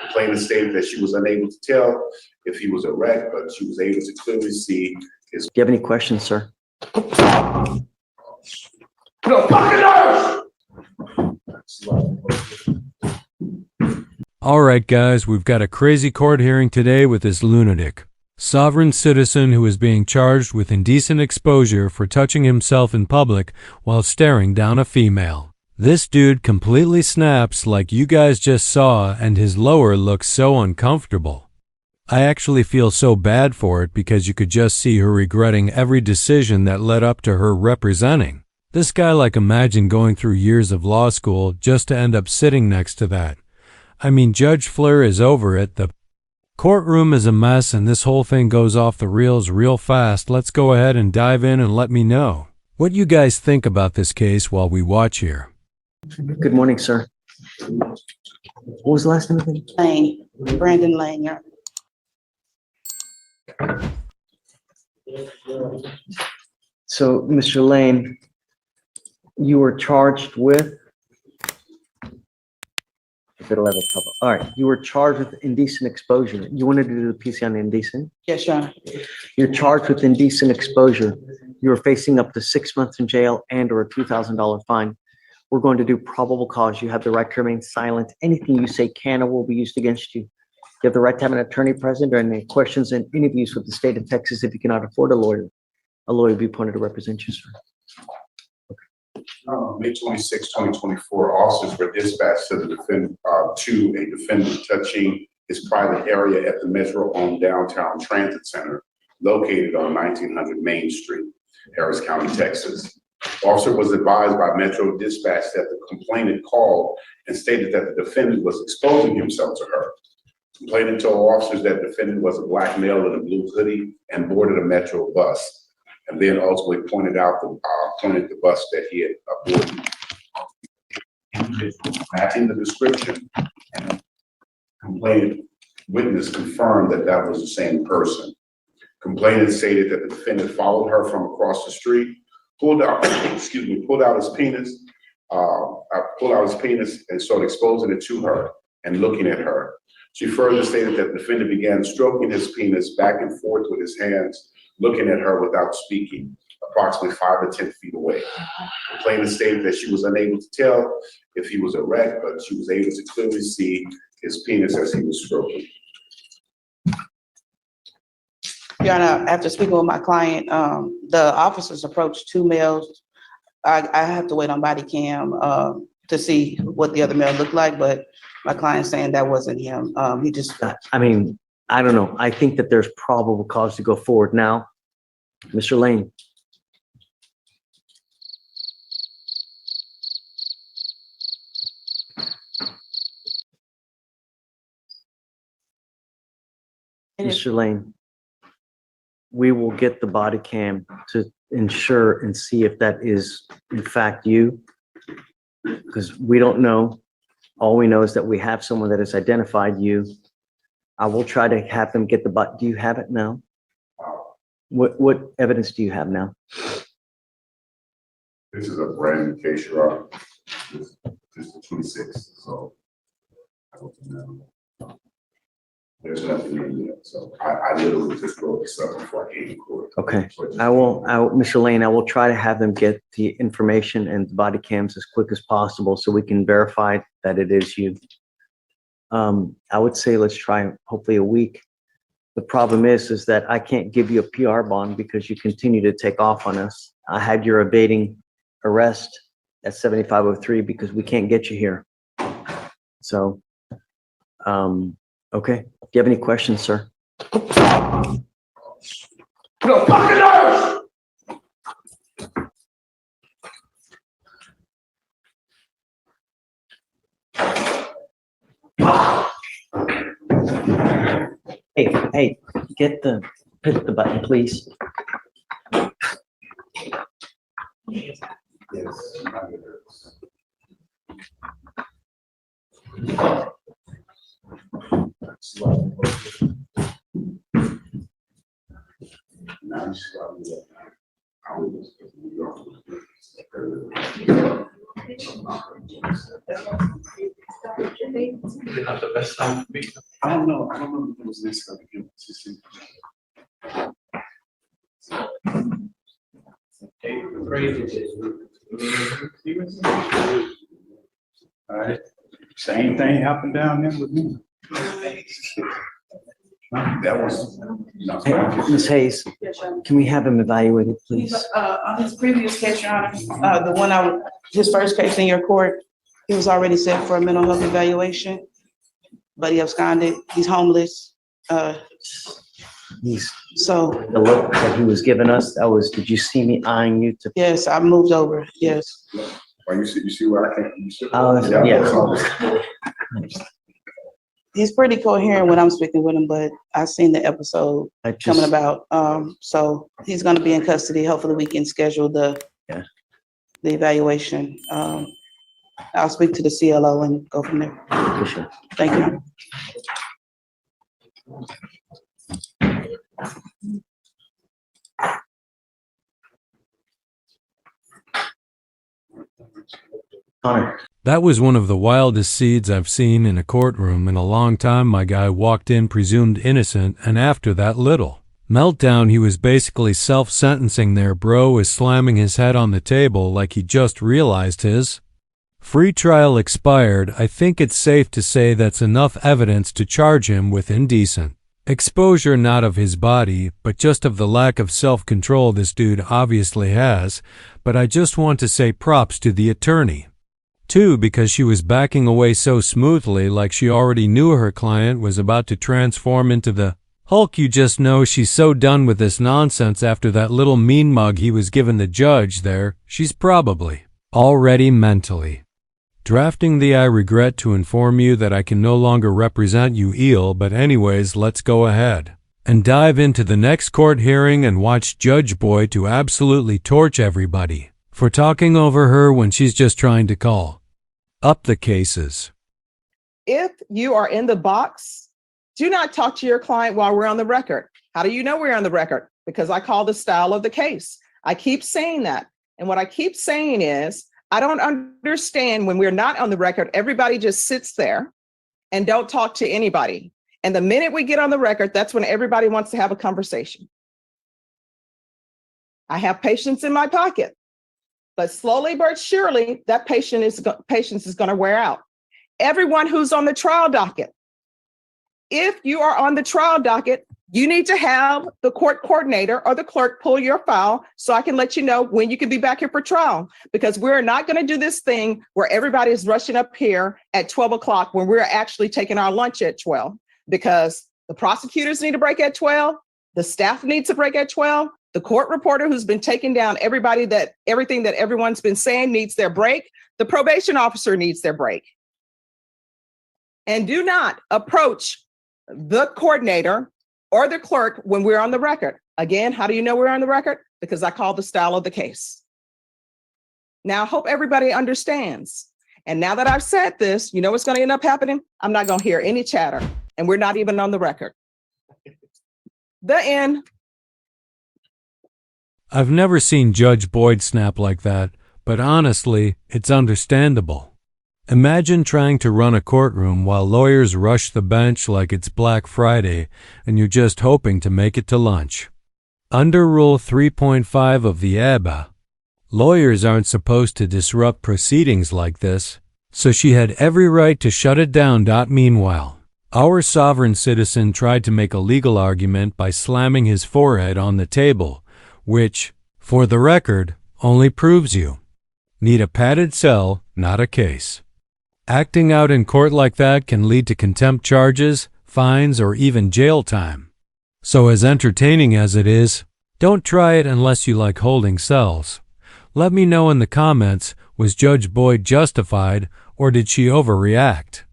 The plaintiff stated that she was unable to tell if he was erect, but she was able to clearly see his. Do you have any questions, sir? All right, guys, we've got a crazy court hearing today with this lunatic. Sovereign citizen who is being charged with indecent exposure for touching himself in public while staring down a female. This dude completely snaps like you guys just saw, and his lower looks so uncomfortable. I actually feel so bad for it because you could just see her regretting every decision that led up to her representing. This guy, like, imagine going through years of law school just to end up sitting next to that. I mean, Judge Fleur is over it. The courtroom is a mess and this whole thing goes off the rails real fast. Let's go ahead and dive in and let me know what you guys think about this case while we watch here. Good morning, sir. What was the last name again? Lane, Brandon Lane, yeah. So, Mr. Lane, you were charged with. All right, you were charged with indecent exposure. You wanted to do the PC on indecent? Yes, Your Honor. You're charged with indecent exposure. You are facing up to 6 months in jail and/or a $2,000 fine. We're going to do probable cause. You have the right to remain silent. Anything you say can or will be used against you. You have the right to have an attorney present during any questions and interviews with the state of Texas. If you cannot afford a lawyer will be appointed to represent you, sir. May 26, 2024, officers were dispatched to a defendant touching his private area at the Metro-owned downtown transit center located on 1900 Main Street, Harris County, Texas. The officer was advised by Metro Dispatch that the complainant called and stated that the defendant was exposing himself to her. The complainant told officers that the defendant was a black male in a blue hoodie and boarded a Metro bus, and then ultimately pointed the bus that he had boarded. Individuals matching the description, and the complainant witness confirmed that that was the same person. Complainant stated that the defendant followed her from across the street, pulled out his penis, and started exposing it to her and looking at her. She further stated that the defendant began stroking his penis back and forth with his hands, looking at her without speaking, approximately 5 to 10 feet away. The complainant stated that she was unable to tell if he was erect, but she was able to clearly see his penis as he was stroking. Your Honor, after speaking with my client, the officers approached 2 males. I have to wait on body cam to see what the other male looked like, but my client's saying that wasn't him. He just. I mean, I don't know. I think that there's probable cause to go forward now. Mr. Lane. Mr. Lane, we will get the body cam to ensure and see if that is in fact you, because we don't know. All we know is that we have someone that has identified you. I will try to have them get the body. Do you have it now? What evidence do you have now? This is a brand new case, Your Honor. This is the 26th, so I don't know. There's nothing in yet, so I literally just wrote this up before I came to court. Okay, I will, Mr. Lane, I will try to have them get the information and the body cams as quick as possible so we can verify that it is you. I would say let's try hopefully a week. The problem is that I can't give you a PR bond because you continue to take off on us. I had your evading arrest at 7503 because we can't get you here. So, okay. Do you have any questions, sir? Hey, hit the button, please. Yes. Not the best time to be. I don't know if it was necessary to give it to see. All right, same thing happened down there with me. That was. No, Hey, Ms. Hayes, can we have him evaluated, please? On his previous case, Your Honor, the one his first case in your court, he was already set for a mental health evaluation, but he absconded. He's homeless. He's, So, the look that he was giving us, that was, did you see me eyeing you to? yes, I moved over, yes. Well, you see where I can't. Oh, yeah. He's pretty coherent when I'm speaking with him, but I've seen the episode I coming just, about. So he's gonna be in custody. Hopefully we can schedule the evaluation. I'll speak to the CLO and go from there. for sure. Thank you. Connor, That was one of the wildest scenes I've seen in a courtroom in a long time. My guy walked in presumed innocent, and after that little meltdown, he was basically self-sentencing there. Bro is slamming his head on the table like he just realized his free trial expired. I think it's safe to say that's enough evidence to charge him with indecent exposure, not of his body, but just of the lack of self-control this dude obviously has. But I just want to say props to the attorney, too, because she was backing away so smoothly, like she already knew her client was about to transform into the Hulk. You just know she's so done with this nonsense after that little mean mug he was giving the judge there. She's probably already mentally drafting the "I regret to inform you that I can no longer represent you" eel. But anyways, let's go ahead and dive into the next court hearing and watch Judge Boy to absolutely torch everybody for talking over her when she's just trying to call up the cases. If you are in the box, do not talk to your client while we're on the record. How do you know we're on the record? Because I call the style of the case. I keep saying that. And what I keep saying is, I don't understand when we're not on the record, everybody just sits there and don't talk to anybody. And the minute we get on the record, that's when everybody wants to have a conversation. I have patience in my pocket, but slowly but surely that patience is going to wear out. Everyone who's on the trial docket, if you are on the trial docket, you need to have the court coordinator or the clerk pull your file so I can let you know when you can be back here for trial, because we're not going to do this thing where everybody is rushing up here at 12 o'clock when we're actually taking our lunch at 12, because the prosecutors need a break at 12. The staff needs a break at 12. The court reporter who's been taking down everything that everyone's been saying needs their break. The probation officer needs their break. And do not approach the coordinator or the clerk when we're on the record. Again, how do you know we're on the record? Because I call the style of the case. Now, I hope everybody understands. And now that I've said this, you know what's going to end up happening? I'm not going to hear any chatter, and we're not even on the record. The end. I've never seen Judge Boyd snap like that, but honestly, it's understandable. Imagine trying to run a courtroom while lawyers rush the bench like it's Black Friday and you're just hoping to make it to lunch. Under Rule 3.5 of the EBA, lawyers aren't supposed to disrupt proceedings like this, so she had every right to shut it down. Meanwhile, our sovereign citizen tried to make a legal argument by slamming his forehead on the table, which, for the record, only proves you need a padded cell, not a case. Acting out in court like that can lead to contempt charges, fines, or even jail time. So as entertaining as it is, don't try it unless you like holding cells. Let me know in the comments, was Judge Boyd justified, or did she overreact?